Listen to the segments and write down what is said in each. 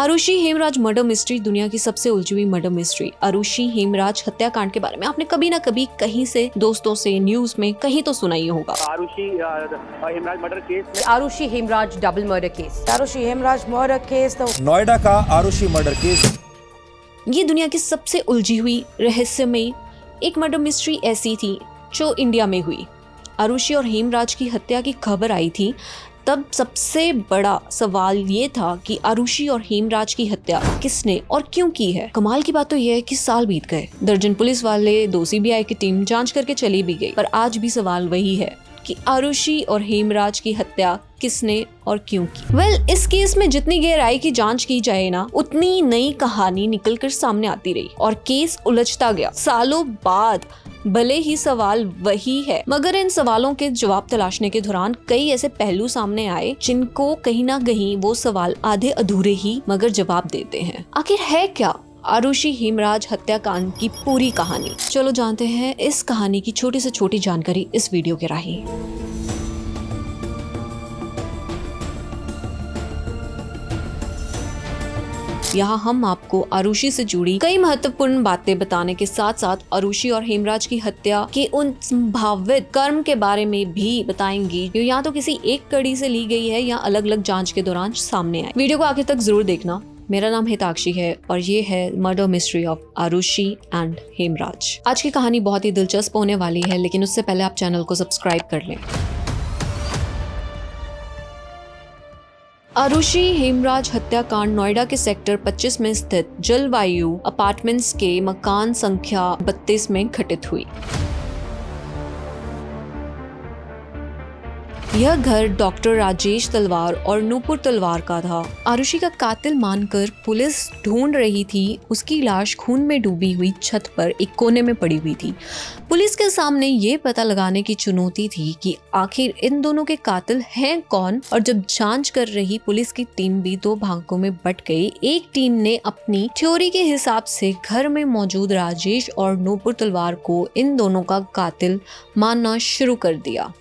Arushi Hemraj murder mystery दुनिया की सबसे उलझी हुई मर्डर मिस्ट्री। आरुषि हेमराज हत्याकांड के बारे में आपने कभी ना कभी कहीं से, दोस्तों से, न्यूज में कहीं तो सुना ही होगा। आरुषि हेमराज मर्डर केस में Aarushi Hemraj double murder case. Aarushi Hemraj murder case तो नोएडा का आरुषि मर्डर केस। ये दुनिया की सबसे उलझी हुई रहस्यमयी एक मर्डर मिस्ट्री ऐसी थी जो इंडिया में हुई। आरुषि और हेमराज की हत्या की खबर आई थी तब सबसे बड़ा सवाल ये था कि आरुषि और हेमराज की हत्या किसने और क्यों की है। कमाल की बात तो यह है कि साल बीत गए, दर्जन पुलिस वाले, 2 CBI की टीम जांच करके चली भी गई, पर आज भी सवाल वही है कि आरुषि और हेमराज की हत्या किसने और क्यों की। इस केस में जितनी गहराई की जांच की जाए ना, उतनी नई कहानी निकलकर सामने आती रही और केस उलझता गया। सालों बाद भले ही सवाल वही है, मगर इन सवालों के जवाब तलाशने के दौरान कई ऐसे पहलू सामने आए जिनको कहीं ना कहीं वो सवाल आधे अधूरे ही मगर जवाब देते हैं। आखिर है क्या आरुषि हेमराज हत्याकांड की पूरी कहानी? चलो जानते हैं इस कहानी की छोटी से छोटी जानकारी इस वीडियो के राही। यहाँ हम आपको आरुषि से जुड़ी कई महत्वपूर्ण बातें बताने के साथ साथ आरुषि और हेमराज की हत्या के उन संभावित कर्म के बारे में भी बताएंगे जो या तो किसी एक कड़ी से ली गई है या अलग अलग जांच के दौरान सामने आए। वीडियो को आखिर तक जरूर देखना। मेरा नाम हिताक्षी है और ये है murder mystery of Aarushi and Hemraj. आज की कहानी बहुत ही दिलचस्प होने वाली है, लेकिन उससे पहले आप चैनल को सब्सक्राइब कर लें। आरुषि हेमराज हत्याकांड नोएडा के सेक्टर 25 में स्थित जलवायु अपार्टमेंट्स के मकान संख्या 32 में घटित हुई। यह घर डॉक्टर राजेश तलवार और नूपुर तलवार का था। आरुषि का कातिल मानकर पुलिस ढूंढ रही थी। उसकी लाश खून में डूबी हुई छत पर एक कोने में पड़ी हुई थी। पुलिस के सामने ये पता लगाने की चुनौती थी कि आखिर इन दोनों के कातिल हैं कौन। और जब जांच कर रही पुलिस की टीम भी 2 भागों में बट गई। एक टीम ने अपनी थ्योरी के हिसाब से घर में मौजूद राजेश और नूपुर तलवार को इन दोनों का कातिल मानना शुरू कर दिया,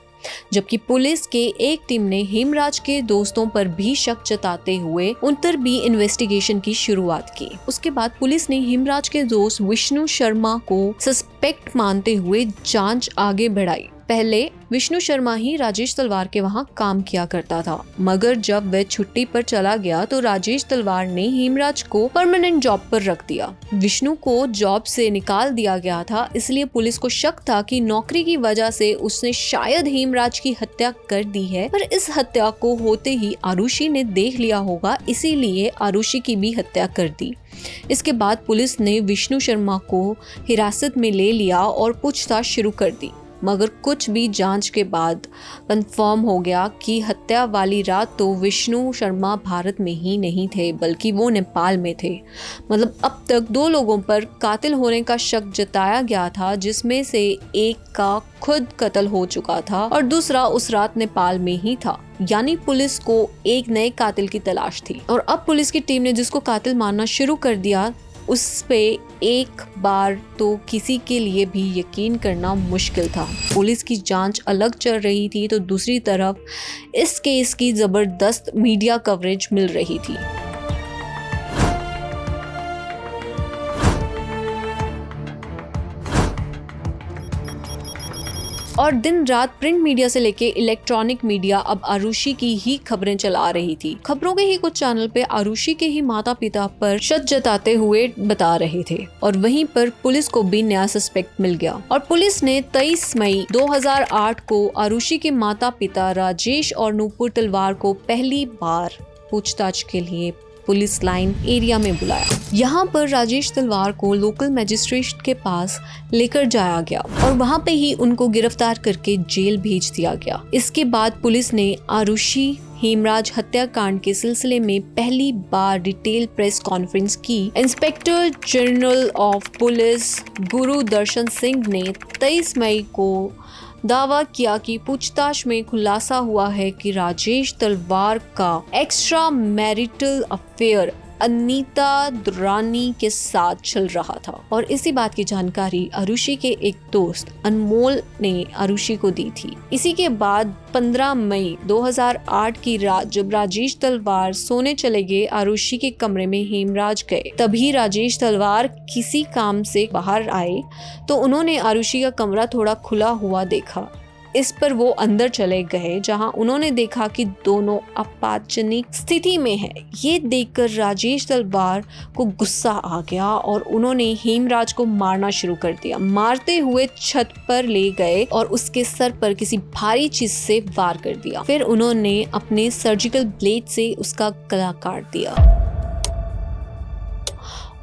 जबकि पुलिस के एक टीम ने हेमराज के दोस्तों पर भी शक जताते हुए उन पर भी इन्वेस्टिगेशन की शुरुआत की। उसके बाद पुलिस ने हेमराज के दोस्त विष्णु शर्मा को सस्पेक्ट मानते हुए जांच आगे बढ़ाई। पहले विष्णु शर्मा ही राजेश तलवार के वहां काम किया करता था, मगर जब वह छुट्टी पर चला गया तो राजेश तलवार ने हेमराज को परमानेंट जॉब पर रख दिया। विष्णु को जॉब से निकाल दिया गया था, इसलिए पुलिस को शक था कि नौकरी की वजह से उसने शायद हेमराज की हत्या कर दी है। पर इस हत्या को होते ही आरुषि ने देख लिया होगा, इसीलिए आरुषि की भी हत्या कर दी। इसके बाद पुलिस ने विष्णु शर्मा को हिरासत में ले लिया और पूछताछ शुरू कर दी, मगर कुछ भी जांच के बाद कंफर्म हो गया कि हत्या वाली रात तो विष्णु शर्मा भारत में ही नहीं थे, बल्कि वो नेपाल में थे। मतलब अब तक 2 लोगों पर कातिल होने का शक जताया गया था, जिसमें से एक का खुद कत्ल हो चुका था और दूसरा उस रात नेपाल में ही था। यानी पुलिस को एक नए कातिल की तलाश थी। और अब पुलिस की टीम ने जिसको कातिल मानना शुरू कर दिया, उस पे एक बार तो किसी के लिए भी यकीन करना मुश्किल था। पुलिस की जांच अलग चल रही थी तो दूसरी तरफ इस केस की जबरदस्त मीडिया कवरेज मिल रही थी। और दिन रात प्रिंट मीडिया से लेके इलेक्ट्रॉनिक मीडिया अब आरुषि की ही खबरें चला रही थी। खबरों के ही कुछ चैनल पे आरुषि के ही माता पिता पर शक जताते हुए बता रहे थे और वहीं पर पुलिस को भी नया सस्पेक्ट मिल गया। और पुलिस ने 23 मई 2008 को आरुषि के माता पिता राजेश और नूपुर तलवार को पहली बार पूछताछ के लिए पुलिस लाइन एरिया में बुलाया। यहाँ पर राजेश तलवार को लोकल मजिस्ट्रेट के पास लेकर जाया गया और वहाँ पे ही उनको गिरफ्तार करके जेल भेज दिया गया। इसके बाद पुलिस ने आरुषि हेमराज हत्याकांड के सिलसिले में पहली बार डिटेल प्रेस कॉन्फ्रेंस की। इंस्पेक्टर जनरल ऑफ पुलिस गुरु दर्शन सिंह ने 23 मई को दावा किया कि पूछताछ में खुलासा हुआ है कि राजेश तलवार का extra marital affair Anita Durani के साथ चल रहा था और इसी बात की जानकारी आरुषि के एक दोस्त अनमोल ने आरुषि को दी थी। इसी के बाद 15 मई 2008 की रात जब राजेश तलवार सोने चले गए आरुषि के कमरे में हेमराज गए। तभी राजेश तलवार किसी काम से बाहर आए तो उन्होंने आरुषि का कमरा थोड़ा खुला हुआ देखा। इस पर वो अंदर चले गए जहां उन्होंने देखा कि दोनों आपातजनक स्थिति में है। ये देखकर राजेश तलवार को गुस्सा आ गया और उन्होंने हेमराज को मारना शुरू कर दिया। मारते हुए छत पर ले गए और उसके सर पर किसी भारी चीज से वार कर दिया। फिर उन्होंने अपने सर्जिकल ब्लेड से उसका गला काट दिया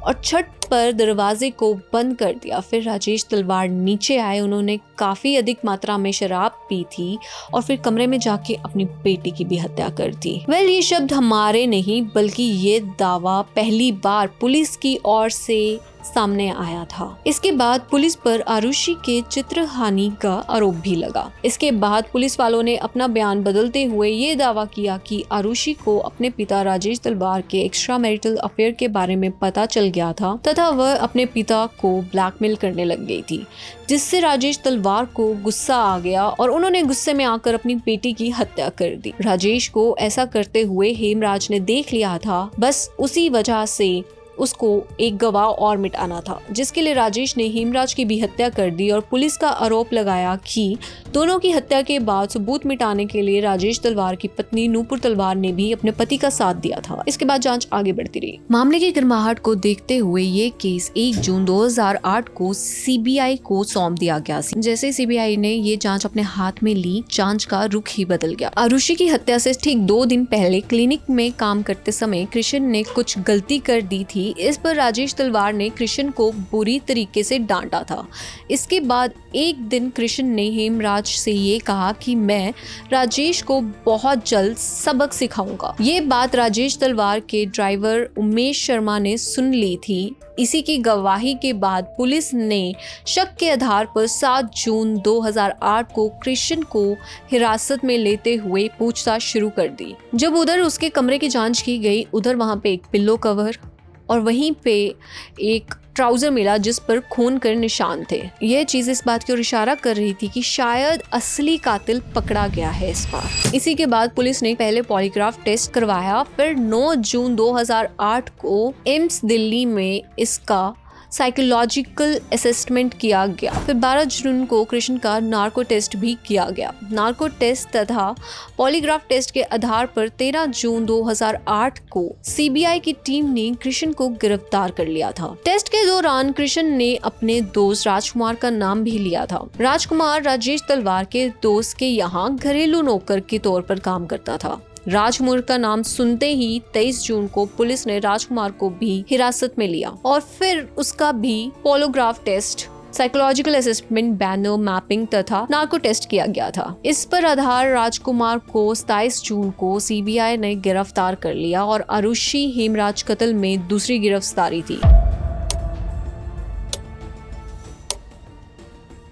और छत पर दरवाजे को बंद कर दिया। फिर राजेश तलवार नीचे आए। उन्होंने काफी अधिक मात्रा में शराब पी थी और फिर कमरे में जाके अपनी बेटी की भी हत्या कर दी। ये शब्द हमारे नहीं बल्कि ये दावा पहली बार पुलिस की ओर से सामने आया था। इसके बाद पुलिस पर आरुषि के चित्रहानि का आरोप भी लगा। इसके बाद पुलिस वालों ने अपना बयान बदलते हुए ये दावा किया कि आरुषि को अपने पिता राजेश तलवार के एक्स्ट्रा मैरिटल अफेयर के बारे में पता चल गया था तथा वह अपने पिता को ब्लैकमेल करने लग गई थी, जिससे राजेश तलवार को गुस्सा आ गया और उन्होंने गुस्से में आकर अपनी बेटी की हत्या कर दी। राजेश को ऐसा करते हुए हेमराज ने देख लिया था। बस उसी वजह से उसको एक गवाह और मिटाना था, जिसके लिए राजेश ने हेमराज की भी हत्या कर दी और पुलिस का आरोप लगाया कि दोनों की हत्या के बाद सबूत मिटाने के लिए राजेश तलवार की पत्नी नूपुर तलवार ने भी अपने पति का साथ दिया था। इसके बाद जांच आगे बढ़ती रही। मामले की गर्माहट को देखते हुए ये केस 1 जून 2008 को सीबीआई को सौंप दिया गया। जैसे सीबीआई ने ये जांच अपने हाथ में ली, जांच का रुख ही बदल गया। आरुषि की हत्या से ठीक 2 दिन पहले क्लिनिक में काम करते समय कृष्ण ने कुछ गलती कर दी थी। इस पर राजेश तलवार ने कृष्ण को बुरी तरीके से डांटा था। इसके बाद एक दिन कृष्ण ने हेमराज से ये कहा कि मैं राजेश को बहुत जल्द सबक सिखाऊंगा। ये बात राजेश तलवार के ड्राइवर उमेश शर्मा ने सुन ली थी। इसी की गवाही के बाद पुलिस ने शक के आधार पर 7 जून 2008 को कृष्ण को हिरासत में लेते हुए पूछताछ शुरू कर दी। जब उधर उसके कमरे की जांच की गई, उधर वहां पे एक पिल्लो कवर और वहीं पे एक ट्राउजर मिला जिस पर खून के निशान थे। यह चीज इस बात की ओर इशारा कर रही थी कि शायद असली कातिल पकड़ा गया है इस बार। इसी के बाद पुलिस ने पहले पॉलीग्राफ टेस्ट करवाया, फिर 9 जून 2008 को एम्स दिल्ली में इसका साइकोलॉजिकल असेसमेंट किया गया। फिर 12 जून को कृष्ण का नार्को टेस्ट भी किया गया। नार्को टेस्ट तथा पॉलीग्राफ टेस्ट के आधार पर 13 जून 2008 को सीबीआई की टीम ने कृष्ण को गिरफ्तार कर लिया था। टेस्ट के दौरान कृष्ण ने अपने दोस्त राजकुमार का नाम भी लिया था। राजकुमार राजेश तलवार के दोस्त के यहाँ घरेलू नौकर के तौर पर काम करता था। राजकुमार का नाम सुनते ही 23 जून को पुलिस ने राजकुमार को भी हिरासत में लिया और फिर उसका भी पॉलीग्राफ टेस्ट, साइकोलॉजिकल असेसमेंट, बैनर मैपिंग तथा नार्को टेस्ट किया गया था। इस पर आधार राजकुमार को 27 जून को सीबीआई ने गिरफ्तार कर लिया और आरुषि हेमराज कत्ल में दूसरी गिरफ्तारी थी।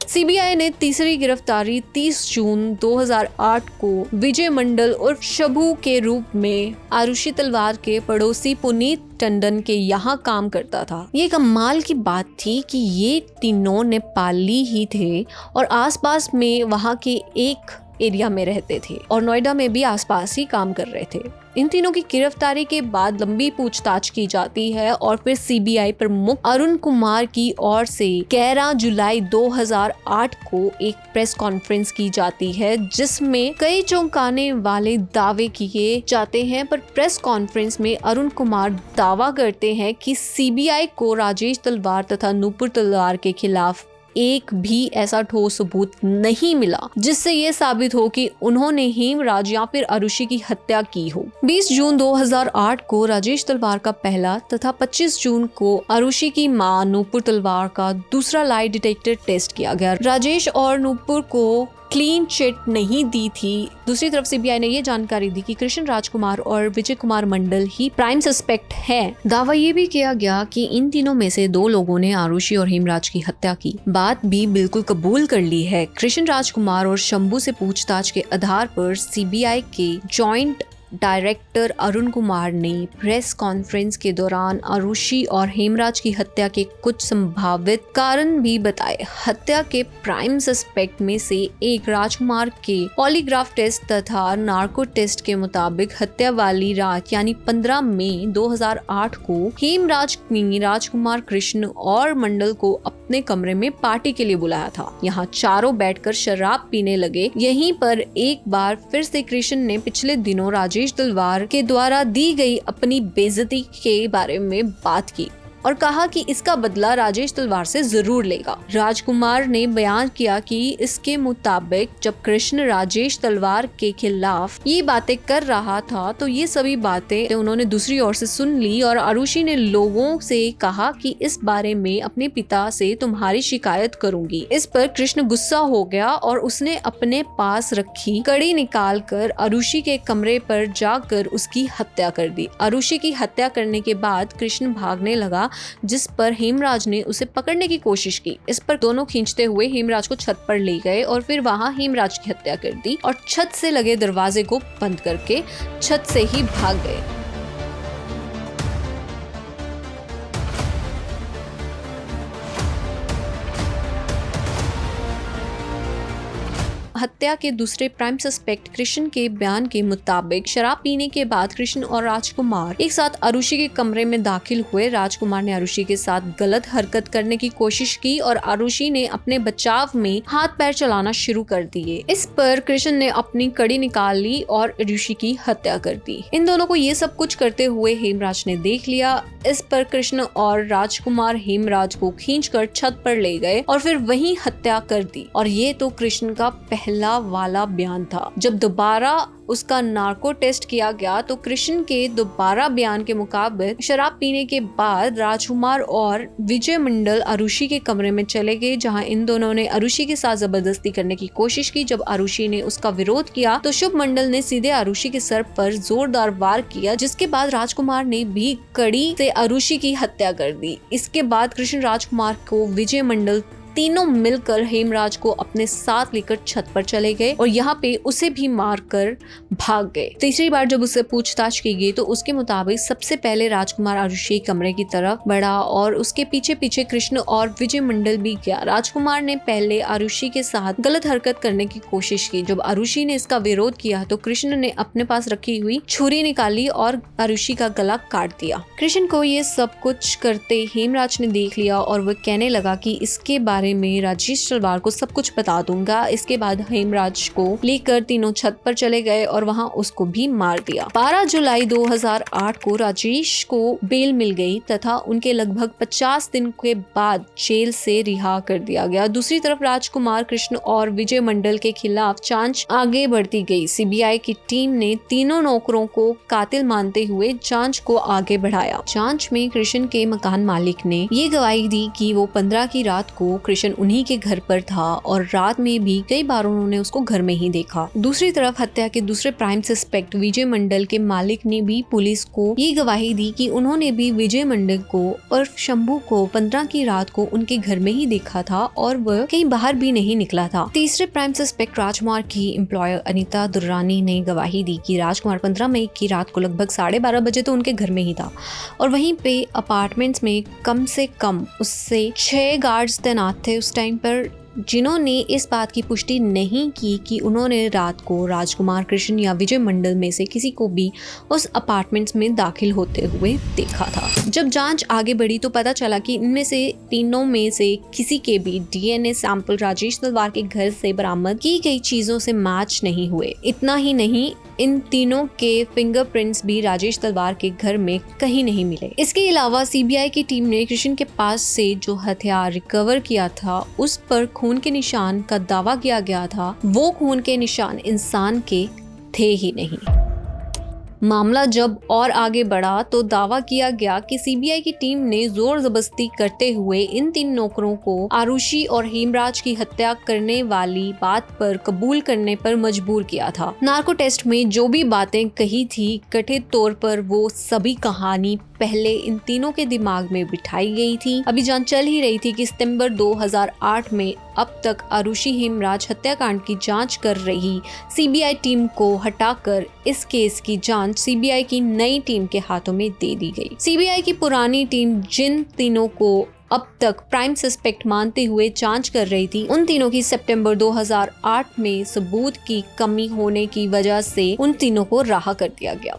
सीबीआई ने तीसरी गिरफ्तारी 30 जून 2008 को विजय मंडल उर्फ शंभू के रूप में आरुषि तलवार के पड़ोसी पुनीत टंडन के यहाँ काम करता था। ये कमाल की बात थी कि ये तीनों नेपाली ही थे और आसपास में वहाँ के एक एरिया में रहते थे और नोएडा में भी आसपास ही काम कर रहे थे। इन तीनों की गिरफ्तारी के बाद लंबी पूछताछ की जाती है और फिर सीबीआई प्रमुख अरुण कुमार की ओर से 11 जुलाई 2008 को एक प्रेस कॉन्फ्रेंस की जाती है, जिसमें कई चौंकाने वाले दावे किए जाते हैं। पर प्रेस कॉन्फ्रेंस में अरुण कुमार दावा करते हैं कि सीबीआई को राजेश तलवार तथा नूपुर तलवार के खिलाफ एक भी ऐसा ठोस सबूत नहीं मिला जिससे ये साबित हो कि उन्होंने हेमराज या फिर आरुषि की हत्या की हो। 20 जून 2008 को राजेश तलवार का पहला तथा 25 जून को आरुषि की मां नूपुर तलवार का दूसरा लाई डिटेक्टर टेस्ट किया गया। राजेश और नूपुर को क्लीन चिट नहीं दी थी। दूसरी तरफ सीबीआई ने ये जानकारी दी कि कृष्ण राजकुमार और विजय कुमार मंडल ही प्राइम सस्पेक्ट हैं। दावा ये भी किया गया कि इन तीनों में से 2 लोगों ने आरुषि और हेमराज की हत्या की। बात भी बिल्कुल कबूल कर ली है। कृष्ण राजकुमार और शंभू से पूछताछ के आधार पर सीबीआई के जॉइंट डायरेक्टर अरुण कुमार ने प्रेस कॉन्फ्रेंस के दौरान आरुषि और हेमराज की हत्या के कुछ संभावित कारण भी बताए। हत्या के प्राइम सस्पेक्ट में से एक राजकुमार के पॉलीग्राफ टेस्ट तथा नार्को टेस्ट के मुताबिक हत्या वाली रात यानी 15 मई 2008 को हेमराज ने राजकुमार, कृष्ण और मंडल को अपने कमरे में पार्टी के लिए बुलाया था। यहाँ चारों बैठकर शराब पीने लगे। यहीं पर एक बार फिर से कृष्ण ने पिछले दिनों राजेश तलवार के द्वारा दी गई अपनी बेइज्जती के बारे में बात की और कहा कि इसका बदला राजेश तलवार से जरूर लेगा। राजकुमार ने बयान किया कि इसके मुताबिक जब कृष्ण राजेश तलवार के खिलाफ ये बातें कर रहा था तो ये सभी बातें उन्होंने दूसरी ओर से सुन ली और आरुषि ने लोगों से कहा कि इस बारे में अपने पिता से तुम्हारी शिकायत करूंगी। इस पर कृष्ण गुस्सा हो गया और उसने अपने पास रखी कड़ी निकाल कर आरुषि के कमरे पर जाकर उसकी हत्या कर दी। आरुषि की हत्या करने के बाद कृष्ण भागने लगा, जिस पर हेमराज ने उसे पकड़ने की कोशिश की। इस पर दोनों खींचते हुए हेमराज को छत पर ले गए और फिर वहां हेमराज की हत्या कर दी और छत से लगे दरवाजे को बंद करके छत से ही भाग गए। हत्या के दूसरे प्राइम सस्पेक्ट कृष्ण के बयान के मुताबिक शराब पीने के बाद कृष्ण और राजकुमार एक साथ आरुषि के कमरे में दाखिल हुए। राजकुमार ने आरुषि के साथ गलत हरकत करने की कोशिश की और आरुषि ने अपने बचाव में हाथ पैर चलाना शुरू कर दिए। इस पर कृष्ण ने अपनी कड़ी निकाल ली और आरुषि की हत्या कर दी। इन दोनों को ये सब कुछ करते हुए हेमराज ने देख लिया। इस पर कृष्ण और राजकुमार हेमराज को खींचकर छत पर ले गए और फिर वहीं हत्या कर दी। और ये तो कृष्ण का पहला वाला बयान था। जब दोबारा उसका नार्को टेस्ट किया गया तो कृष्ण के दोबारा बयान के मुताबिक शराब पीने के बाद राजकुमार और विजय मंडल आरुषि के कमरे में चले गए, जहां इन दोनों ने आरुषि के साथ जबरदस्ती करने की कोशिश की। जब आरुषि ने उसका विरोध किया तो शुभ मंडल ने सीधे आरुषि के सर पर जोरदार वार किया, जिसके बाद राजकुमार ने भी कड़ी से आरुषि की हत्या कर दी। इसके बाद कृष्ण, राजकुमार को विजय मंडल तीनों मिलकर हेमराज को अपने साथ लेकर छत पर चले गए और यहाँ पे उसे भी मारकर भाग गए। तीसरी बार जब उससे पूछताछ की गई तो उसके मुताबिक सबसे पहले राजकुमार आरुषि कमरे की तरफ बढ़ा और उसके पीछे पीछे कृष्ण और विजय मंडल भी गया। राजकुमार ने पहले आरुषि के साथ गलत हरकत करने की कोशिश की। जब आरुषि ने इसका विरोध किया तो कृष्ण ने अपने पास रखी हुई छुरी निकाली और आरुषि का गला काट दिया। कृष्ण को ये सब कुछ करते हेमराज ने देख लिया और वह कहने लगा कि इसके बारे में राजेश तलवार को सब कुछ बता दूंगा। इसके बाद हेमराज को लेकर तीनों छत पर चले गए और वहां उसको भी मार दिया। 12 जुलाई 2008 को राजेश को बेल मिल गई तथा उनके लगभग 50 दिन के बाद जेल से रिहा कर दिया गया। दूसरी तरफ राजकुमार, कृष्ण और विजय मंडल के खिलाफ जांच आगे बढ़ती गई। सीबीआई की टीम ने तीनों नौकरों को कातिल मानते हुए जांच को आगे बढ़ाया। जांच में कृष्ण के मकान मालिक ने ये गवाही दी कि वो 15 की रात को कृष्ण उन्हीं के घर पर था और रात में भी कई बार उन्होंने उसको घर में ही देखा। दूसरी तरफ हत्या के दूसरे प्राइम सस्पेक्ट विजय मंडल के मालिक ने भी पुलिस को ये गवाही दी कि उन्होंने भी विजय मंडल को और शंभू को 15 की रात को उनके घर में ही देखा था और वह कहीं बाहर भी नहीं निकला था। तीसरे प्राइम सस्पेक्ट राजकुमार की एम्प्लॉयर अनीता दुर्रानी ने गवाही दी कि राजकुमार 15 मई की रात को लगभग 12:30 बजे तो उनके घर में ही था और वहीं पे अपार्टमेंट्स में कम से कम उससे 6 गार्ड्स तैनात थे उस टाइम पर, जिन्होंने इस बात की पुष्टि नहीं की कि उन्होंने रात को राजकुमार, कृष्ण या विजय मंडल में से किसी को भी उस अपार्टमेंट्स में दाखिल होते हुए देखा था। जब जांच आगे बढ़ी तो पता चला कि इनमें से तीनों में से किसी के भी डीएनए सैंपल राजेश तलवार के घर से बरामद की गई चीजों से मैच नहीं हुए। इतना ही नहीं, इन तीनों के फिंगरप्रिंट्स भी राजेश तलवार के घर में कहीं नहीं मिले। इसके अलावा सीबीआई की टीम ने कृष्ण के पास से जो हथियार रिकवर किया था उस पर खून के निशान का दावा किया गया था, वो खून के निशान इंसान के थे ही नहीं। मामला जब और आगे बढ़ा तो दावा किया गया कि सीबीआई की टीम ने जोर जबरदस्ती करते हुए इन तीन नौकरों को आरुषि और हेमराज की हत्या करने वाली बात पर कबूल करने पर मजबूर किया था। नार्को टेस्ट में जो भी बातें कही थी, कथित तौर पर वो सभी कहानी पहले इन तीनों के दिमाग में बिठाई गई थी। अभी जान चल ही रही थी कि सितंबर 2008 में अब तक आरुषि हेमराज हत्याकांड की जांच कर रही सीबीआई टीम को हटाकर इस केस की जांच सीबीआई की नई टीम के हाथों में दे दी गई। सीबीआई की पुरानी टीम जिन तीनों को अब तक प्राइम सस्पेक्ट मानते हुए जांच कर रही थी, उन तीनों की सितंबर 2008 में सबूत की कमी होने की वजह से उन तीनों को रिहा कर दिया गया।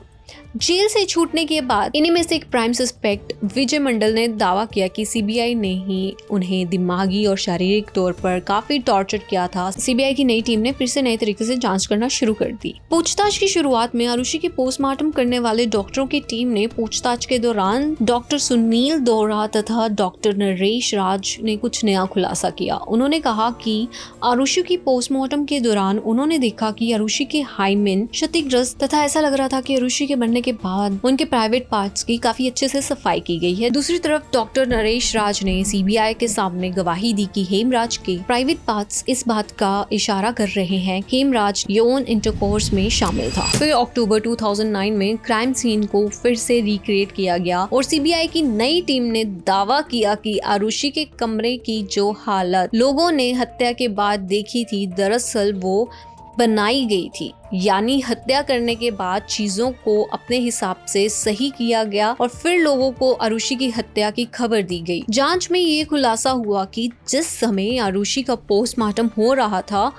जेल से छूटने के बाद इन्हीं में से एक प्राइम सस्पेक्ट विजय मंडल ने दावा किया कि सीबीआई ने ही उन्हें दिमागी और शारीरिक तौर पर काफी टॉर्चर किया था। सीबीआई की नई टीम ने फिर से नए तरीके से जांच करना शुरू कर दी। पूछताछ की शुरुआत में आरुषि की पोस्टमार्टम करने वाले डॉक्टरों की टीम ने पूछताछ के दौरान डॉक्टर सुनील दोहरा तथा डॉक्टर नरेश राज ने कुछ नया खुलासा किया। उन्होंने कहा कि आरुषि की पोस्टमार्टम के दौरान उन्होंने देखा कि आरुषि के हाइमेन क्षतिग्रस्त तथा ऐसा लग रहा था कि आरुषि के मरने के बाद उनके प्राइवेट पार्ट्स की काफी अच्छे से सफाई की गई है। दूसरी तरफ डॉक्टर नरेश राज ने सीबीआई के सामने गवाही दी कि हेमराज के प्राइवेट पार्ट्स इस बात का इशारा कर रहे हैं कि हेमराज यौन इंटरकोर्स में शामिल था। फिर अक्टूबर 2009 में क्राइम सीन को फिर से रिक्रिएट किया गया और सीबीआई की नई टीम ने दावा किया कि आरुषि के कमरे की जो हालत लोगों ने हत्या के बाद देखी थी, दरअसल वो बनाई गई थी, यानी हत्या करने के बाद चीजों को अपने हिसाब से सही किया गया और फिर लोगों को आरुषि की हत्या की खबर दी गई। जांच में ये खुलासा हुआ कि जिस समय आरुषि का पोस्टमार्टम हो रहा था,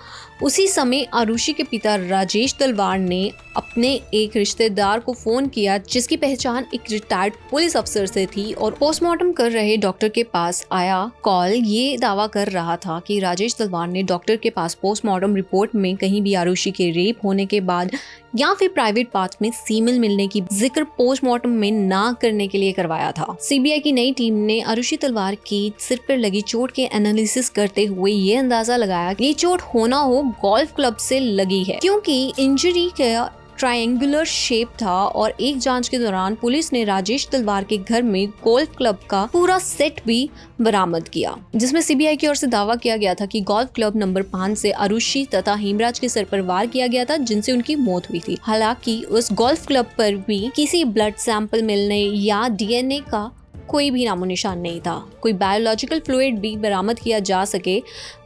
उसी समय आरुषि के पिता राजेश तलवार ने अपने एक रिश्तेदार को फोन किया जिसकी पहचान एक रिटायर्ड पुलिस अफसर से थी और पोस्टमार्टम कर रहे डॉक्टर के पास आया। कॉल ये दावा कर रहा था कि राजेश तलवार ने डॉक्टर के पास पोस्टमार्टम रिपोर्ट में कहीं भी आरुषि के रेप होने के बाद या फिर प्राइवेट पार्ट में सीमेन मिलने की जिक्र पोस्टमार्टम में ना करने के लिए करवाया था। सीबीआई की नई टीम ने आरुषि तलवार की सिर पर लगी चोट के एनालिसिस करते हुए ये अंदाजा लगाया कि ये चोट होना हो गोल्फ क्लब से लगी है, क्योंकि इंजरी का ट्रायंगुलर शेप था और एक जांच के दौरान पुलिस ने राजेश तलवार के घर में गोल्फ क्लब का पूरा सेट भी बरामद किया, जिसमें सीबीआई की ओर से दावा किया गया था कि गोल्फ क्लब नंबर 5 से आरुषि तथा हेमराज के सर पर वार किया गया था, जिनसे उनकी मौत हुई थी। हालांकि उस गोल्फ क्लब पर भी किसी ब्लड सैंपल मिलने या डीएनए का कोई भी नामो निशान नहीं था। कोई बायोलॉजिकल फ्लूइड भी बरामद किया जा सके।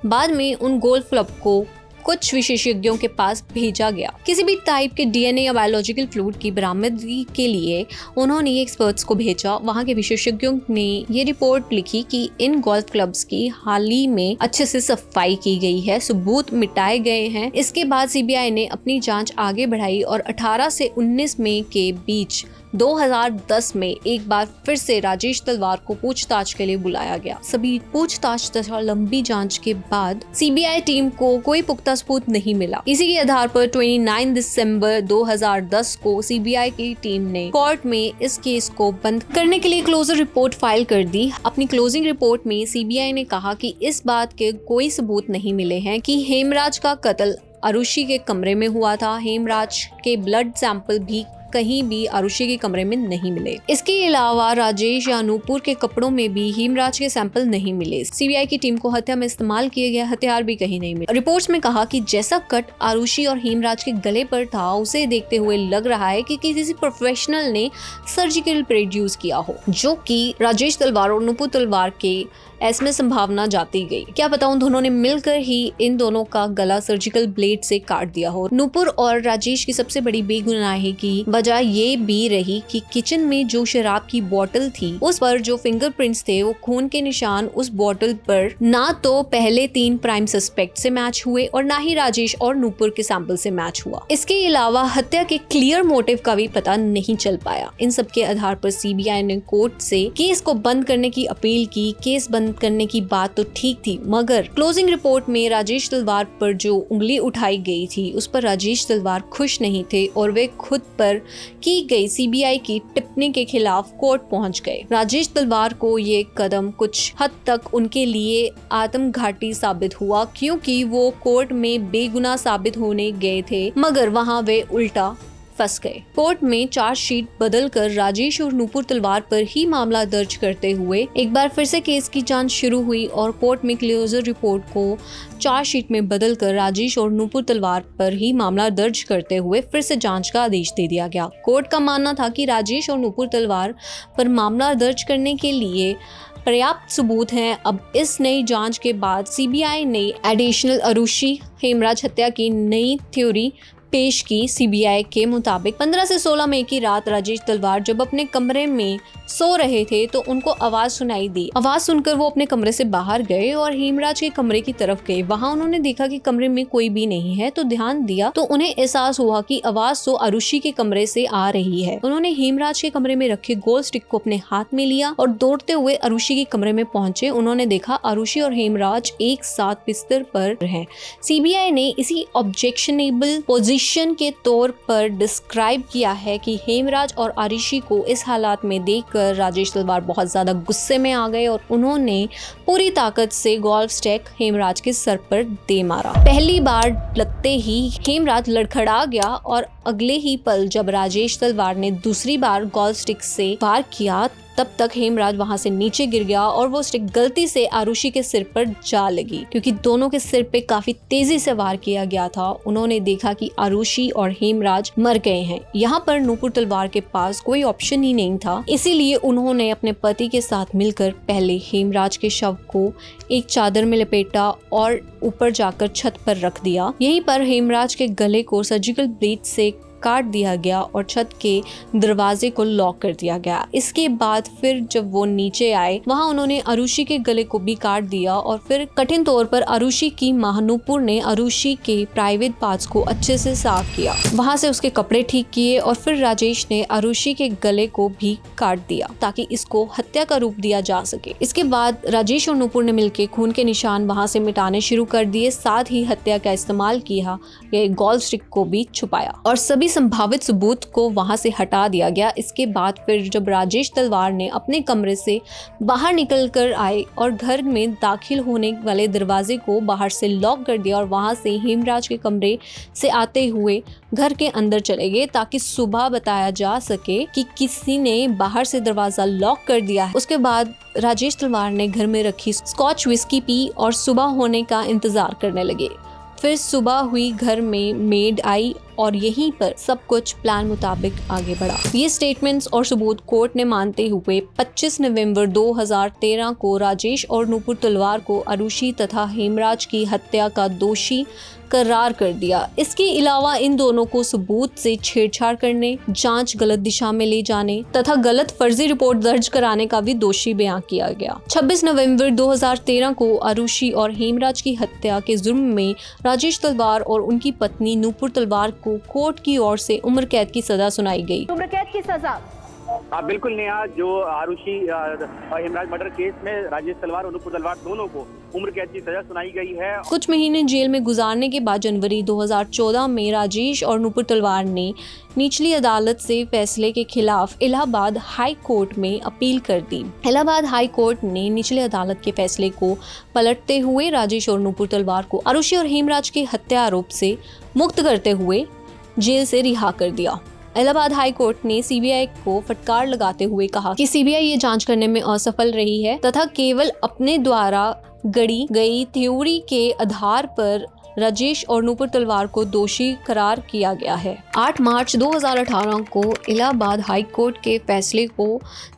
बाद में उन गोल्फ क्लब को कुछ विशेषज्ञों के पास भेजा गया। किसी भी टाइप के डीएनए या बायोलॉजिकल फ्लूइड की बरामदगी के लिए उन्होंने एक्सपर्ट्स को भेजा। वहां के विशेषज्ञों ने ये रिपोर्ट लिखी कि इन गोल्फ क्लब्स की हाल ही में अच्छे से सफाई की गई है, सबूत मिटाए गए हैं। इसके बाद सीबीआई ने अपनी जांच आगे बढ़ाई और 18 से 19 मई के बीच 2010 में एक बार फिर से राजेश तलवार को पूछताछ के लिए बुलाया गया। सभी पूछताछ तथा लंबी जांच के बाद सीबीआई टीम को कोई पुख्ता सबूत नहीं मिला। इसी के आधार पर 29 दिसंबर 2010 को सीबीआई की टीम ने कोर्ट में इस केस को बंद करने के लिए क्लोजर रिपोर्ट फाइल कर दी। अपनी क्लोजिंग रिपोर्ट में सीबीआई ने कहा कि इस बात के कोई सबूत नहीं मिले हैं कि हेमराज का कत्ल आरुषि के कमरे में हुआ था। हेमराज के ब्लड सैंपल भी कहीं भी आरुषि के कमरे में नहीं मिले। इसके अलावा राजेश या नूपुर के कपड़ों में भी हेमराज के सैंपल नहीं मिले। सीबीआई की टीम को हत्या में इस्तेमाल किए गए हथियार भी कहीं नहीं मिले। रिपोर्ट्स में कहा कि जैसा कट आरुषि और हेमराज के गले पर था, उसे देखते हुए लग रहा है कि किसी प्रोफेशनल ने सर्जिकल ब्लेड यूज किया हो, जो कि राजेश तलवार और नूपुर तलवार के ऐसे में संभावना जाती गई। क्या पता उन दोनों ने मिलकर ही इन दोनों का गला सर्जिकल ब्लेड से काट दिया हो। नूपुर और राजेश की सबसे बड़ी बेगुनाही की वजह ये भी रही कि किचन में जो शराब की बोतल थी, उस पर जो फिंगरप्रिंट्स थे, वो खून के निशान उस बोतल पर ना तो पहले 3 प्राइम सस्पेक्ट से मैच हुए और ना ही राजेश और नूपुर के सैंपल से मैच हुआ। इसके अलावा हत्या के क्लियर मोटिव का भी पता नहीं चल पाया। इन सब के आधार पर सीबीआई ने कोर्ट से केस को बंद करने की अपील की। केस बंद करने की बात तो ठीक थी, मगर क्लोजिंग रिपोर्ट में राजेश तलवार पर जो उंगली उठाई गई थी, उस पर राजेश तलवार खुश नहीं थे और वे खुद पर की गई सीबीआई की टिप्पणी के खिलाफ कोर्ट पहुंच गए। राजेश तलवार को ये कदम कुछ हद तक उनके लिए आत्मघाती साबित हुआ, क्योंकि वो कोर्ट में बेगुनाह साबित होने गए थे, मगर वहां वे उल्टा फंस गए। कोर्ट में चार्जशीट बदलकर राजेश और नूपुर तलवार पर ही मामला दर्ज करते हुए एक बार फिर से केस की जांच शुरू हुई और कोर्ट में क्लोजर रिपोर्ट को चार्जशीट में बदलकर राजेश और नूपुर तलवार पर ही मामला दर्ज करते हुए फिर से जांच का आदेश दे दिया गया। कोर्ट का मानना था कि राजेश और नूपुर तलवार पर मामला दर्ज करने के लिए पर्याप्त सबूत हैं। अब इस नई जांच के बाद सीबीआई ने एडिशनल आरुषि हेमराज हत्या की नई थ्योरी पेश की। सीबीआई के मुताबिक 15 से 16 मई की रात राजेश तलवार जब अपने कमरे में सो रहे थे तो उनको आवाज सुनाई दी। आवाज सुनकर वो अपने कमरे से बाहर गए और हेमराज के कमरे की तरफ गए। वहां उन्होंने देखा कि कमरे में कोई भी नहीं है तो ध्यान दिया तो उन्हें एहसास हुआ कि आवाज तो आरुषि के कमरे से आ रही है। उन्होंने हेमराज के कमरे में रखे गोल स्टिक को अपने हाथ में लिया और दौड़ते हुए आरुषि के कमरे में पहुंचे। उन्होंने देखा आरुषि और हेमराज एक साथ बिस्तर पर हैं। सीबीआई ने इसी ऑब्जेक्शनेबल पोजीशन के तौर पर डिस्क्राइब किया है कि हेमराज और आरुषि को इस हालात में देखकर राजेश तलवार बहुत ज्यादा गुस्से में आ गए और उन्होंने पूरी ताकत से गोल्फ स्टिक हेमराज के सर पर दे मारा। पहली बार लगते ही हेमराज लड़खड़ा गया और अगले ही पल जब राजेश तलवार ने दूसरी बार गोल्फ स्टिक से वार किया तब तक हेमराज वहां से नीचे गिर गया और वो स्टिक गलती से आरुषि के सिर पर जा लगी। क्योंकि दोनों के सिर पे काफी तेजी से वार किया गया था, उन्होंने देखा कि आरुषि और हेमराज मर गए हैं। यहाँ पर नूपुर तलवार के पास कोई ऑप्शन ही नहीं था, इसीलिए उन्होंने अपने पति के साथ मिलकर पहले हेमराज के शव को एक चादर में लपेटा और ऊपर जाकर छत पर रख दिया। यहीं पर हेमराज के गले को सर्जिकल ब्लेड से काट दिया गया और छत के दरवाजे को लॉक कर दिया गया। इसके बाद फिर जब वो नीचे आए वहां उन्होंने आरुषि के गले को भी काट दिया और फिर कठिन तौर पर आरुषि की मां नूपुर ने आरुषि के प्राइवेट पार्ट्स को अच्छे से साफ किया। वहां से उसके कपड़े ठीक किए और फिर राजेश ने आरुषि के गले को भी काट दिया ताकि इसको हत्या का रूप दिया जा सके। इसके बाद राजेश और नूपुर ने मिलकर खून के निशान वहां से मिटाने शुरू कर दिए, साथ ही हत्या का इस्तेमाल किया गोल्फ स्टिक को भी छुपाया और सभी संभावित सबूत को वहां से हटा दिया गया। इसके बाद फिर जब राजेश तलवार ने अपने कमरे से बाहर निकल कर आए और घर में दाखिल होने वाले दरवाजे को बाहर से लॉक कर दिया और वहां से हेमराज के कमरे से आते हुए घर के अंदर चले गए ताकि सुबह बताया जा सके कि किसी ने बाहर से दरवाजा लॉक कर दिया है। उसके बाद राजेश तलवार ने घर में रखी स्कॉच विस्की पी और सुबह होने का इंतजार करने लगे। फिर सुबह हुई, घर में मेड आई और यहीं पर सब कुछ प्लान मुताबिक आगे बढ़ा। ये स्टेटमेंट्स और सबूत कोर्ट ने मानते हुए 25 नवंबर 2013 को राजेश और नूपुर तलवार को आरुषि तथा हेमराज की हत्या का दोषी करार कर दिया। इसके अलावा इन दोनों को सबूत से छेड़छाड़ करने, जांच गलत दिशा में ले जाने तथा गलत फर्जी रिपोर्ट दर्ज कराने का भी दोषी बयान किया गया। 26 नवंबर 2013 को आरुषि और हेमराज की हत्या के जुर्म में राजेश तलवार और उनकी पत्नी नूपुर तलवार को कोर्ट की ओर से उम्र कैद की सजा सुनाई गई। उम्र कैद की सजा बिल्कुल नेहा, जो आरुषि हेमराज मर्डर केस में राजेश तलवार और नूपुर तलवार दोनों को उम्र कैद की सजा सुनाई गई है। कुछ महीने जेल में गुजारने के बाद जनवरी 2014 में राजेश और नूपुर तलवार ने निचली अदालत से फैसले के खिलाफ इलाहाबाद हाई कोर्ट में अपील कर दी। इलाहाबाद हाई कोर्ट ने निचली अदालत के फैसले को पलटते हुए राजेश और नूपुर तलवार को आरुषि और हेमराज के हत्या आरोप से मुक्त करते हुए जेल से रिहा कर दिया। इलाहाबाद हाई कोर्ट ने सीबीआई को फटकार लगाते हुए कहा कि सीबीआई ये जांच करने में असफल रही है तथा केवल अपने द्वारा गढ़ी गई थ्योरी के आधार पर राजेश और नूपुर तलवार को दोषी करार किया गया है। 8 मार्च 2018 को इलाहाबाद हाई कोर्ट के फैसले को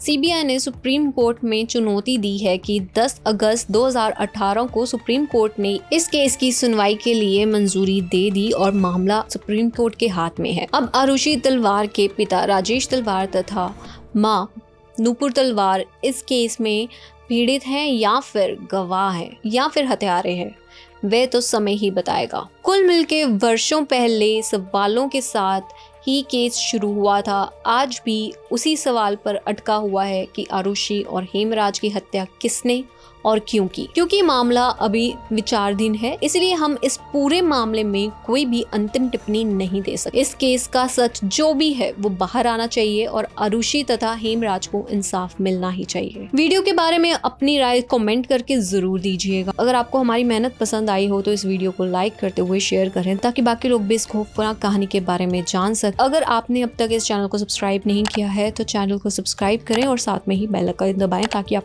सीबीआई ने सुप्रीम कोर्ट में चुनौती दी है कि 10 अगस्त 2018 को सुप्रीम कोर्ट ने इस केस की सुनवाई के लिए मंजूरी दे दी और मामला सुप्रीम कोर्ट के हाथ में है। अब आरुषि तलवार के पिता राजेश तलवार तथा मां नूपुर तलवार इस केस में पीड़ित हैं या फिर गवाह हैं या फिर हत्यारे हैं, वे तो समय ही बताएगा। कुल मिलके वर्षों पहले सवालों के साथ ही केस शुरू हुआ था, आज भी उसी सवाल पर अटका हुआ है कि आरुषि और हेमराज की हत्या किसने और क्यों की। क्योंकि मामला अभी विचाराधीन है, इसलिए हम इस पूरे मामले में कोई भी अंतिम टिप्पणी नहीं दे सकते। इस केस का सच जो भी है वो बाहर आना चाहिए और आरुषि तथा हेमराज को इंसाफ मिलना ही चाहिए। वीडियो के बारे में अपनी राय कमेंट करके जरूर दीजिएगा। अगर आपको हमारी मेहनत पसंद आई हो तो इस वीडियो को लाइक करते हुए शेयर करें ताकि बाकी लोग भी इस खौफनाक कहानी के बारे में जान सकें। अगर आपने अब तक इस चैनल को सब्सक्राइब नहीं किया है तो चैनल को सब्सक्राइब करें और साथ में ही बेल आइकन दबाएं ताकि आप